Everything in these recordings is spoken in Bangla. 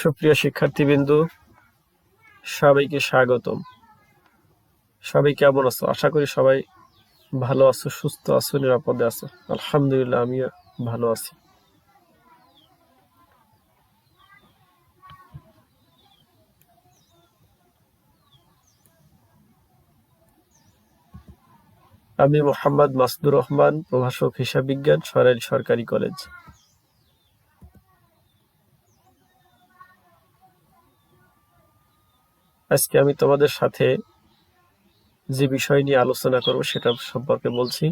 সুপ্রিয় শিক্ষার্থীবৃন্দ, সবাইকে স্বাগতম। সবাই কেমন আছো? আশা করি সবাই ভালো আছো, সুস্থ আছো, নিরাপদে আছো। আলহামদুলিল্লাহ, আমিও ভালো আছি। আমি মোহাম্মদ মাসুদুর রহমান, প্রভাষক হিসাব বিজ্ঞান, সরাইল সরকারি কলেজ। আজকে আমি তোমাদের সাথে যে বিষয় নিয়ে আলোচনা করব সেটা সম্পর্কে বলছি।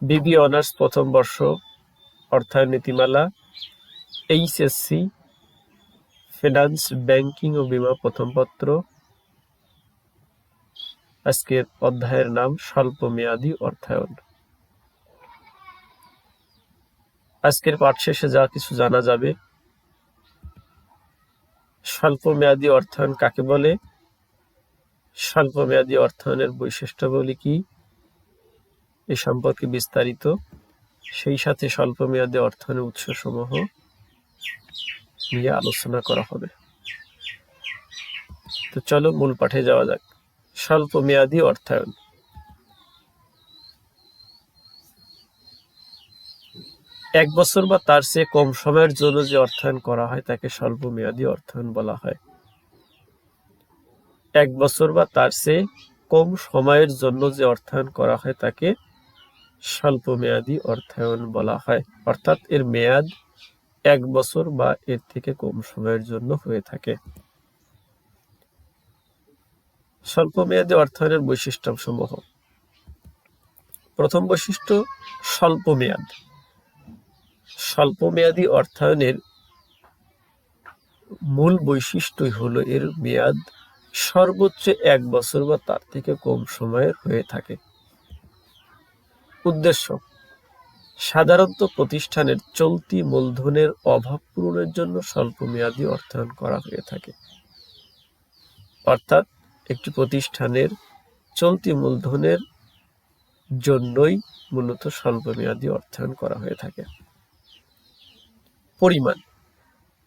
বিবি অনার্স প্রথম বর্ষ অর্থায়ন নীতিমালা, এইচএসসি ফিনান্স, ব্যাংকিং ও বীমা প্রথম পত্র। আজকের অধ্যায়ের নাম স্বল্প মেয়াদী অর্থায়ন। আজকের পাঠ শেষে যা কিছু জানা যাবে: স্বল্প মেয়াদী অর্থায়ন কাকে বলে, স্বল্প মেয়াদী অর্থায়নের বৈশিষ্ট্যাবলী কি, এ সম্পর্কে বিস্তারিত, সেই সাথে স্বল্প মেয়াদী অর্থায়নের উৎসসমূহ নিয়ে আলোচনা করা হবে। তো চলো মূল পাঠে যাওয়া যাক। স্বল্প মেয়াদী অর্থায়ন। এক বছর বা তার চেয়ে কম সময়ের জন্য যে অর্থায়ন করা হয় তাকে স্বল্প মেয়াদী অর্থায়ন বলা হয়। এক বছর বা তার চেয়ে কম সময়ের জন্য যে অর্থায়ন করা হয় তাকে স্বল্প মেয়াদী অর্থায়ন বলা হয়, অর্থাৎ এর মেয়াদ এক বছর বা এর থেকে কম সময়ের জন্য হয়ে থাকে। স্বল্প মেয়াদী অর্থায়নের বৈশিষ্ট্যসমূহ। প্রথম বৈশিষ্ট্য, স্বল্প মেয়াদ। স্বল্প মেয়াদী অর্থায়নের মূল বৈশিষ্ট্যই হলো এর মেয়াদ সর্বোচ্চ এক বছর বা তার থেকে কম সময়ের হয়ে থাকে। উদ্দেশ্য, সাধারণত প্রতিষ্ঠানের চলতি মূলধনের অভাব পূরণের জন্য স্বল্প মেয়াদী অর্থায়ন করা হয়ে থাকে। অর্থাৎ একটি প্রতিষ্ঠানের চলতি মূলধনের জন্যই মূলত স্বল্প মেয়াদী অর্থায়ন করা হয়ে থাকে। পরিমাণ,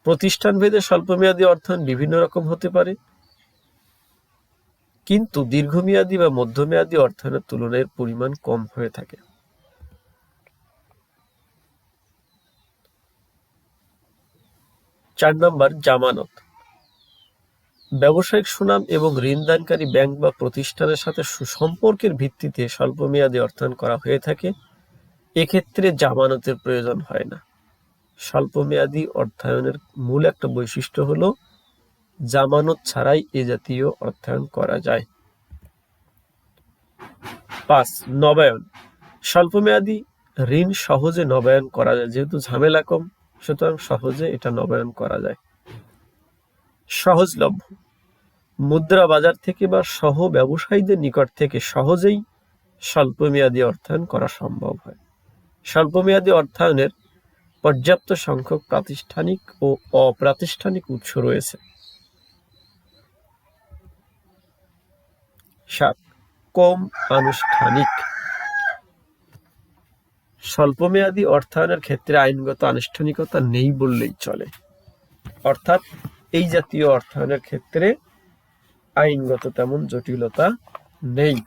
প্রতিষ্ঠান ভেদে স্বল্প মেয়াদী অর্থায়ন বিভিন্ন রকম হতে পারে, কিন্তু দীর্ঘমেয়াদী বা মধ্যমেয়াদী অর্থায়নের তুলনায় পরিমাণ কম হয়ে থাকে। 4 নম্বর, জামানত। ব্যবসায়িক সুনাম এবং ঋণদানকারী ব্যাংক বা প্রতিষ্ঠানের সাথে সুসম্পর্কের ভিত্তিতে স্বল্প মেয়াদী অর্থায়ন করা হয়ে থাকে। এক্ষেত্রে জামানতের প্রয়োজন হয় না। স্বল্প মেয়াদী অর্থায়নের মূল একটা বৈশিষ্ট্য হলো জামানত ছাড়াই এ জাতীয় অর্থায়ন করা যায়। 5, নবায়ন। স্বল্প মেয়াদী ঋণ সহজে নবায়ন করা যায়, যেহেতু ঝামেলা কম, সুতরাং সহজে এটা নবায়ন করা যায়। সহজলভ্য, মুদ্রা বাজার থেকে বা সহ ব্যবসায়ীদের নিকট থেকে সহজেই স্বল্প মেয়াদী অর্থায়ন করা সম্ভব হয়। স্বল্প মেয়াদী অর্থায়নের পর্যাপ্ত সংখ্যক প্রাতিষ্ঠানিক ও অপ্রাতিষ্ঠানিক উৎস রয়েছে। 7, কম আনুষ্ঠানিক। স্বল্প মেয়াদী অর্থায়নের ক্ষেত্রে আইনগত আনুষ্ঠানিকতা নেই বললেই চলে, অর্থাৎ এই জাতীয় অর্থায়নের ক্ষেত্রে আইনগত তেমন জটিলতা নেই।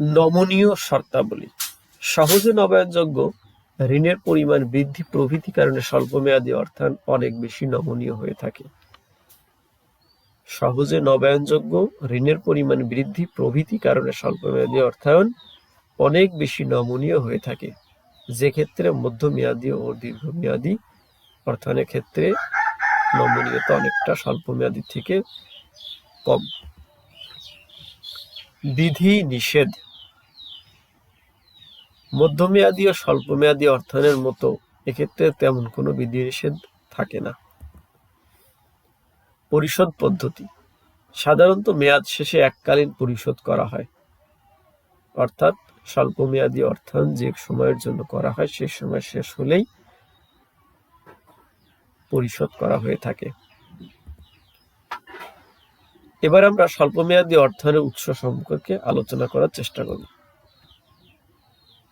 নমনীয় শর্তাবলী। সহজে নবায়নযোগ্য ঋণের পরিমাণ বৃদ্ধি প্রভৃতি কারণে স্বল্প মেয়াদী অর্থায়ন অনেক বেশি নমনীয় হয়ে থাকে। সহজে নবায়নযোগ্য ঋণের পরিমাণ বৃদ্ধি প্রভৃতি কারণে স্বল্প মেয়াদী অর্থায়ন অনেক বেশি নমনীয় হয়ে থাকে, যে ক্ষেত্রে মধ্যমেয়াদী ও দীর্ঘমেয়াদী অর্থায়নের ক্ষেত্রে নমনীয়তা অনেকটা স্বল্প মেয়াদী থেকে কম। বিধি নিষেধ। মধ্যমেয়াদী ও স্বল্প মেয়াদী অর্থায়নের মতো এক্ষেত্রে তেমন কোনো বিধিনিষেধ থাকে না। পরিশোধ পদ্ধতি। সাধারণত মেয়াদ শেষে এককালীন পরিশোধ করা হয়, অর্থাৎ স্বল্প মেয়াদী অর্থায়ন যে সময়ের জন্য করা হয় সে সময় শেষ হলেই পরিশোধ করা হয়ে থাকে। এবার আমরা স্বল্পমেয়াদী অর্থায়নের উৎস সম্পর্কে আলোচনা করার চেষ্টা করব।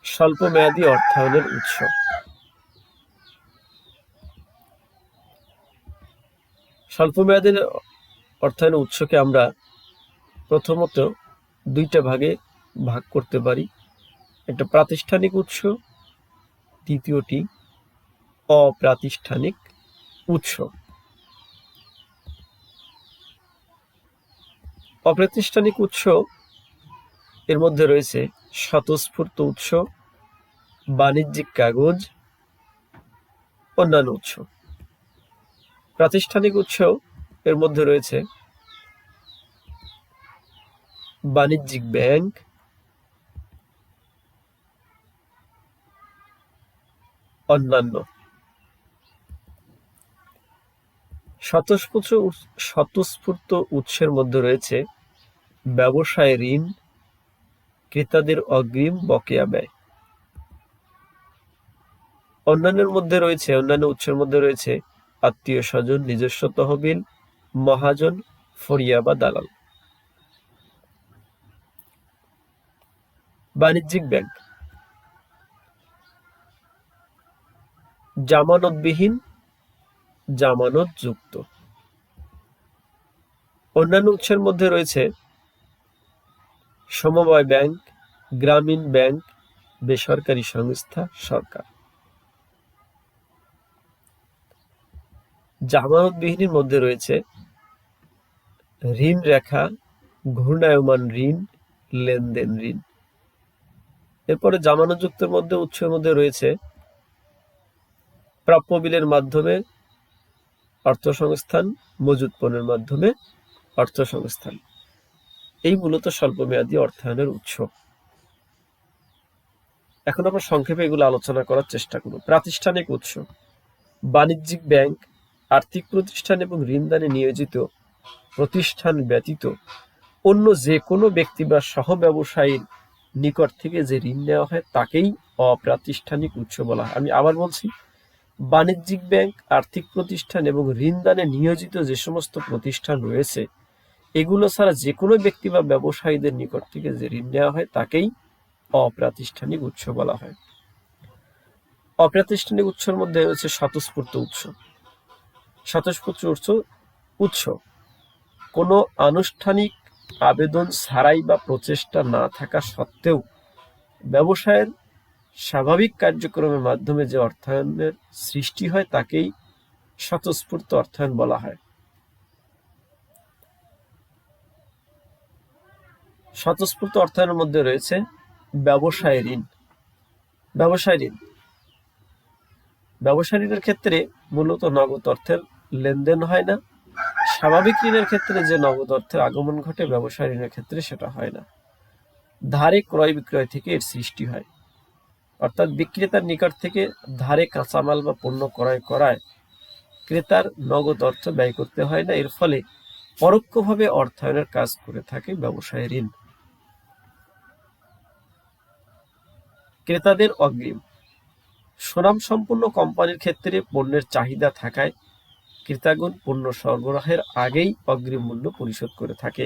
স্বল্পমেয়াদী অর্থায়নের উৎস। স্বল্পমেয়াদী অর্থায়নের উৎসকে আমরা প্রথমত দুইটা ভাগে ভাগ করতে পারি। একটা প্রাতিষ্ঠানিক উৎস, দ্বিতীয়টি অপ্রাতিষ্ঠানিক উৎস। অপ্রাতিষ্ঠানিক উৎস এর মধ্যে রয়েছে স্বতঃস্ফূর্ত উৎস, বাণিজ্যিক কাগজ, অন্যান্য উৎস। প্রাতিষ্ঠানিক উৎস এর মধ্যে রয়েছে বাণিজ্যিক ব্যাংক, অন্যান্য। স্বতঃস্ফূর্ত উৎসের মধ্যে রয়েছে ব্যবসায় ঋণ, ক্রেতাদের অগ্রিম বকেয়া ব্যয়। অন্যান্য উৎসের মধ্যে রয়েছে আত্মীয় স্বজন, নিজস্ব তহবিল, মহাজন, ফরিয়া বা দালাল। বাণিজ্যিক ব্যাংক জামানতবিহীন, জামানত যুক্ত। অন্যান্য উৎসের মধ্যে রয়েছে সমবায় ব্যাংক, গ্রামীণ ব্যাংক, বেসরকারি সংস্থা, সরকার। জামানতবিহীনের মধ্যে রয়েছে ঋণ রেখা, ঘূর্ণায়মান ঋণ, লেনদেন ঋণ। এরপরে জামানতযুক্তের উৎসের মধ্যে রয়েছে প্রাপ্য বিলের মাধ্যমে অর্থসংস্থান, মজুত পণ্যের মাধ্যমে অর্থসংস্থান। এই মূলত স্বল্পমেয়াদী অর্থায়নের উৎস। এখন আমরা সংক্ষেপে এগুলো আলোচনা করার চেষ্টা করব। প্রাতিষ্ঠানিক উৎস: বাণিজ্যিক ব্যাংক আর্থিক প্রতিষ্ঠান এবং ঋণদানে নিয়োজিত প্রতিষ্ঠান ব্যতীত অন্য যে কোনো ব্যক্তি বা সহ ব্যবসায়ীর নিকট থেকে যে ঋণ নেওয়া হয় তাকেই অপ্রাতিষ্ঠানিক উৎস বলা হয়। আমি আবার বলছি, বাণিজ্যিক ব্যাংক আর্থিক প্রতিষ্ঠান এবং ঋণদানে নিয়োজিত যে সমস্ত প্রতিষ্ঠান রয়েছে এগুলো ছাড়া যে কোনো ব্যক্তি বা ব্যবসায়ীদের নিকট থেকে যে ঋণ নেওয়া হয় তাকেই অপ্রাতিষ্ঠানিক উৎস বলা হয়। অপ্রাতিষ্ঠানিক উৎসের মধ্যে রয়েছে স্বতঃস্ফূর্ত উৎস। স্বতঃস্ফূর্ত উৎস কোনো আনুষ্ঠানিক আবেদন ছাড়াই বা প্রচেষ্টা না থাকা সত্ত্বেও ব্যবসায়ের স্বাভাবিক কার্যক্রমের মাধ্যমে যে অর্থায়নের সৃষ্টি হয় তাকেই স্বতঃস্ফূর্ত অর্থায়ন বলা হয়। স্বতঃস্ফূর্ত অর্থায়নের মধ্যে রয়েছে ব্যবসায় ঋণ। ব্যবসায় ঋণের ক্ষেত্রে মূলত নগদ অর্থের লেনদেন হয় না। স্বাভাবিক ঋণের ক্ষেত্রে যে নগদ অর্থের আগমন ঘটে, ব্যবসায় ঋণের ক্ষেত্রে সেটা হয় না। ধারে ক্রয় বিক্রয় থেকে এর সৃষ্টি হয়, অর্থাৎ বিক্রেতার নিকট থেকে ধারে কাঁচামাল বা পণ্য ক্রয় করায় ক্রেতার নগদ অর্থ ব্যয় করতে হয় না। এর ফলে পরোক্ষভাবে অর্থায়নের কাজ করে থাকে ব্যবসায় ঋণ। ক্রেতাদের অগ্রিম: সুনামসম্পন্ন কোম্পানির ক্ষেত্রে পণ্যের চাহিদা থাকায় ক্রেতাগণ পণ্য সরবরাহের আগেই অগ্রিম মূল্য পরিশোধ করে থাকে।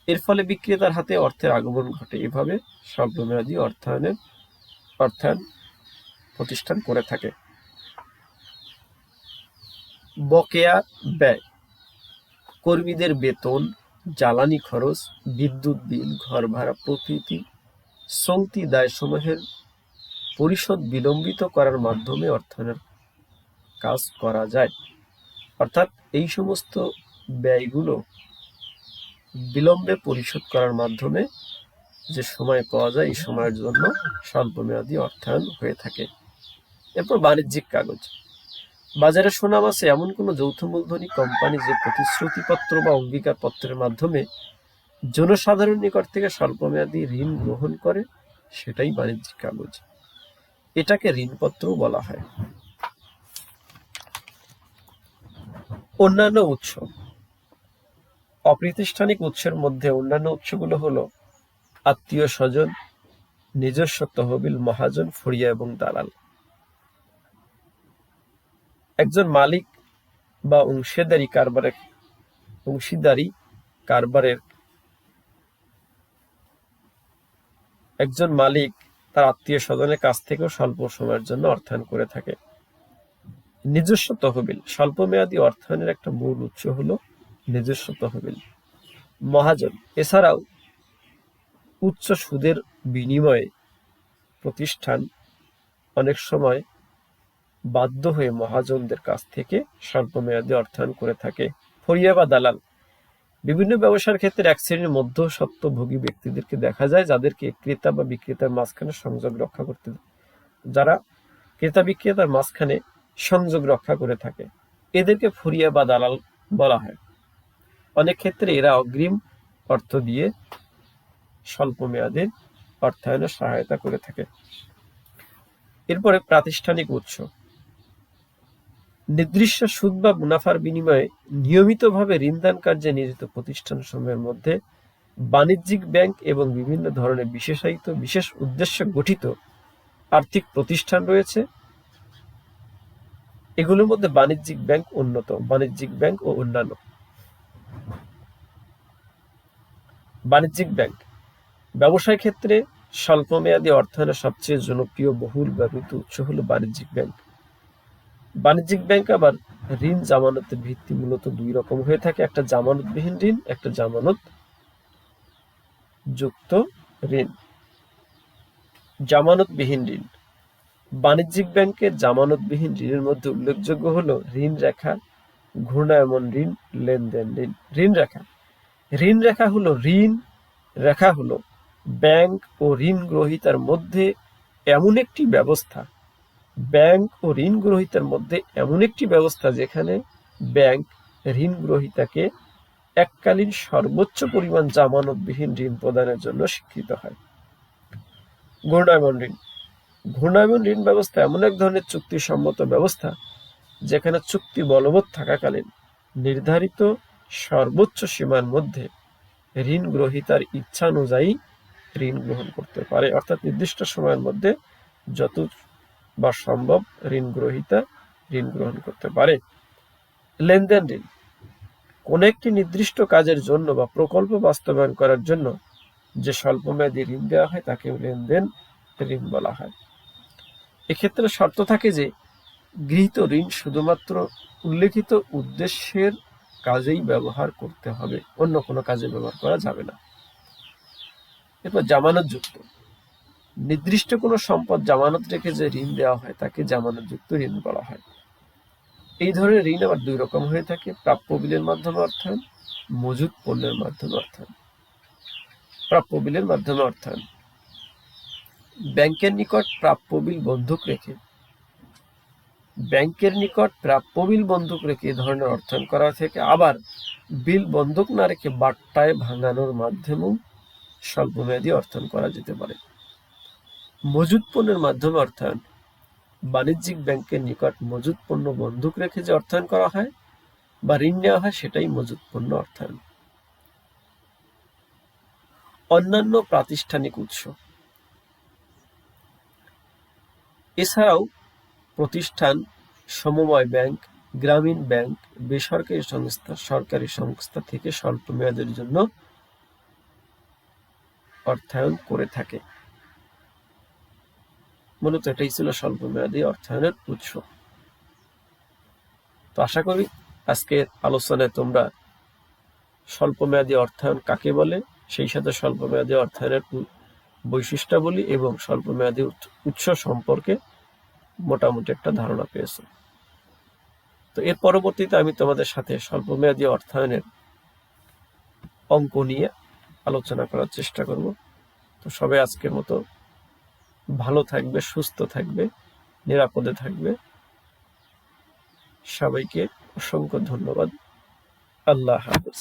এর ফলে বিক্রেতার হাতে অর্থের আগমন ঘটে। এভাবে স্বল্পমেয়াদী অর্থায়ন প্রতিষ্ঠান করে থাকে। বকেয়া ব্যয়: কর্মীদের বেতন, জ্বালানি খরচ, বিদ্যুৎ বিল, ঘর ভাড়া প্রভৃতি চলতি দায়সমূহের পরিশোধ বিলম্বিত করার মাধ্যমে অর্থায়নের কাজ করা যায়। অর্থাৎ এই সমস্ত ব্যয়গুলো বিলম্বে পরিশোধ করার মাধ্যমে যে সময় পাওয়া যায় এই সময়ের জন্য স্বল্পমেয়াদী অর্থায়ন হয়ে থাকে। এরপর বাণিজ্যিক কাগজ: বাজারে সুনাম আছে এমন কোনো যৌথ মূলধনী কোম্পানি যে প্রতিশ্রুতিপত্র বা অঙ্গীকারপত্রের মাধ্যমে জনসাধারণ নিকট থেকে স্বল্পমেয়াদী ঋণ গ্রহণ করে, সেটাই বাণিজ্যিক কাগজ। এটাকে ঋণপত্রও বলা হয়। অন্যান্য উৎস: অপ্রাতিষ্ঠানিক উৎসের মধ্যে অন্যান্য উৎসগুলো হলো আত্মীয় স্বজন, নিজস্ব তহবিল, মহাজন, ফরিয়া এবং দালাল। একজন মালিক বা অংশীদারি কারবারের একজন মালিক তার আত্মীয় স্বজনের কাছ থেকেও স্বল্প সময়ের জন্য অর্থায়ন করে থাকে। নিজস্ব তহবিল। স্বল্পমেয়াদী অর্থায়নের একটা মূল উৎস হলো নিজস্ব তহবিল। মহাজন। এছাড়াও উচ্চ সুদের বিনিময়ে প্রতিষ্ঠান অনেক সময় বাধ্য হয়ে মহাজনদের কাছ থেকে স্বল্পমেয়াদী অর্থায়ন করে থাকে। ফরিয়া বা দালাল। বিভিন্ন ব্যবসার ক্ষেত্রে এক শ্রেণীর মধ্যস্বত্বভোগী ব্যক্তিদেরকে দেখা যায় যাদেরকে ক্রেতা বা বিক্রেতার মাঝখানে সংযোগ রক্ষা করতে, যারা ক্রেতা বিক্রেতার মাঝখানে সংযোগ রক্ষা করে থাকে, এদেরকে ফরিয়া বা দালাল বলা হয়। অনেক ক্ষেত্রে এরা অগ্রিম অর্থ দিয়ে স্বল্প মেয়াদের অর্থায়নে সহায়তা করে থাকে। এরপরে প্রাতিষ্ঠানিক উৎস। নির্দিষ্ট সুদ বা মুনাফার বিনিময়ে নিয়মিতভাবে ঋণদান কার্যে নিয়োজিত প্রতিষ্ঠানসমূহের মধ্যে বাণিজ্যিক ব্যাংক এবং বিভিন্ন ধরনের বিশেষায়িত বিশেষ উদ্দেশ্যে গঠিত আর্থিক প্রতিষ্ঠান রয়েছে। এগুলোর মধ্যে বাণিজ্যিক ব্যাংক অন্যতম। বাণিজ্যিক ব্যাংক ও অন্যান্য। বাণিজ্যিক ব্যাংক ব্যবসায় ক্ষেত্রে স্বল্পমেয়াদী অর্থায়নের সবচেয়ে জনপ্রিয় বহুল ব্যবহৃত উৎস হল বাণিজ্যিক ব্যাংক। বাণিজ্যিক ব্যাংক আবার ঋণ জামানতের ভিত্তি মূলত দুই রকম হয়ে থাকে, একটা জামানতবিহীন ঋণ, একটা জামানত যুক্ত ঋণ। জামানতবিহীন ঋণ। বাণিজ্যিক ব্যাংকের জামানতবিহীন ঋণের মধ্যে উল্লেখযোগ্য হল ঋণ রেখা, ঘূর্ণায়মান ঋণ, লেনদেন ঋণ। ঋণ রেখা। ঋণ রেখা হলো ব্যাংক ও ঋণ গ্রহীতার মধ্যে এমন একটি ব্যবস্থা যেখানে ব্যাংক ঋণ গ্রহীতাকে এককালীন সর্বোচ্চ পরিমাণ জামানতবিহীন ঋণ প্রদানের জন্য স্বীকৃত হয়। ঘূর্ণায়মান ঋণ। ঘূর্ণায়মান ঋণ ব্যবস্থা এমন এক ধরনের চুক্তিসম্মত ব্যবস্থা যেখানে চুক্তি বলবৎ থাকাকালীন নির্ধারিত সর্বোচ্চ সীমার মধ্যে ঋণ গ্রহীতার ইচ্ছানুযায়ী ঋণ গ্রহণ করতে পারে, অর্থাৎ নির্দিষ্ট সময়ের মধ্যে যতবার সম্ভব ঋণ গ্রহীতা ঋণ গ্রহণ করতে পারে। লেনদেন ঋণ। কোন একটি নির্দিষ্ট কাজের জন্য বা প্রকল্প বাস্তবায়ন করার জন্য যে স্বল্পমেয়াদী ঋণ দেওয়া হয় তাকে লেনদেন ঋণ বলা হয়। এক্ষেত্রে শর্ত থাকে যে গৃহীত ঋণ শুধুমাত্র উল্লেখিত উদ্দেশ্যের কাজেই ব্যবহার করতে হবে, অন্য কোনো কাজে ব্যবহার করা যাবে না। এরপর জামানতযুক্ত। নির্দিষ্ট কোনো সম্পদ জামানত রেখে যে ঋণ দেওয়া হয় তাকে জামানতযুক্ত ঋণ বলা হয়। এই ধরনের ঋণ আবার দুই রকম হয়ে থাকে, প্রাপ্য বিলের মাধ্যমে অর্থায়ন, মজুত পণ্যের মাধ্যমে অর্থায়ন। প্রাপ্য বিলের মাধ্যমে অর্থায়ন। ব্যাংকের নিকট প্রাপ্য বিল বন্ধক রেখে এ ধরনের অর্থায়ন করা থেকে, আবার বিল বন্ধক না রেখে বাট্টায় ভাঙানোর মাধ্যমেও স্বল্পমেয়াদী অর্থায়ন করা যেতে পারে। মজুত পণ্যের মাধ্যমে অর্থায়ন। বাণিজ্যিক ব্যাংকের নিকট মজুত পণ্য বন্ধক রেখে যে অর্থায়ন করা হয় বা ঋণ নেওয়া হয় সেটাই মজুত পণ্য অর্থায়ন। অন্যান্য প্রাতিষ্ঠানিক উৎস। এছাড়াও প্রতিষ্ঠান, সমবায় ব্যাংক, গ্রামীণ ব্যাংক, বেসরকারি সংস্থা, সরকারি সংস্থা থেকে স্বল্প মেয়াদের জন্য অর্থায়ন করে থাকে। মূলত এটাই ছিল স্বল্প মেয়াদী অর্থায়নের উৎস। তো আশা করি আজকের আলোচনায় তোমরা স্বল্প মেয়াদী অর্থায়ন কাকে বলে, সেই সাথে স্বল্প মেয়াদী অর্থায়নের বৈশিষ্ট্যাবলী এবং স্বল্প মেয়াদী উৎস সম্পর্কে মোটামুটি একটা ধারণা পেয়েছো। তো এর পরবর্তীতে আমি তোমাদের সাথে স্বল্প মেয়াদী অর্থায়নের অঙ্ক নিয়ে আলোচনা করার চেষ্টা করব। তো সবাই আজকের মতো ভালো থাকবে, সুস্থ থাকবে, নিরাপদে থাকবে। সবাইকে অসংখ্য ধন্যবাদ। আল্লাহ হাফেজ।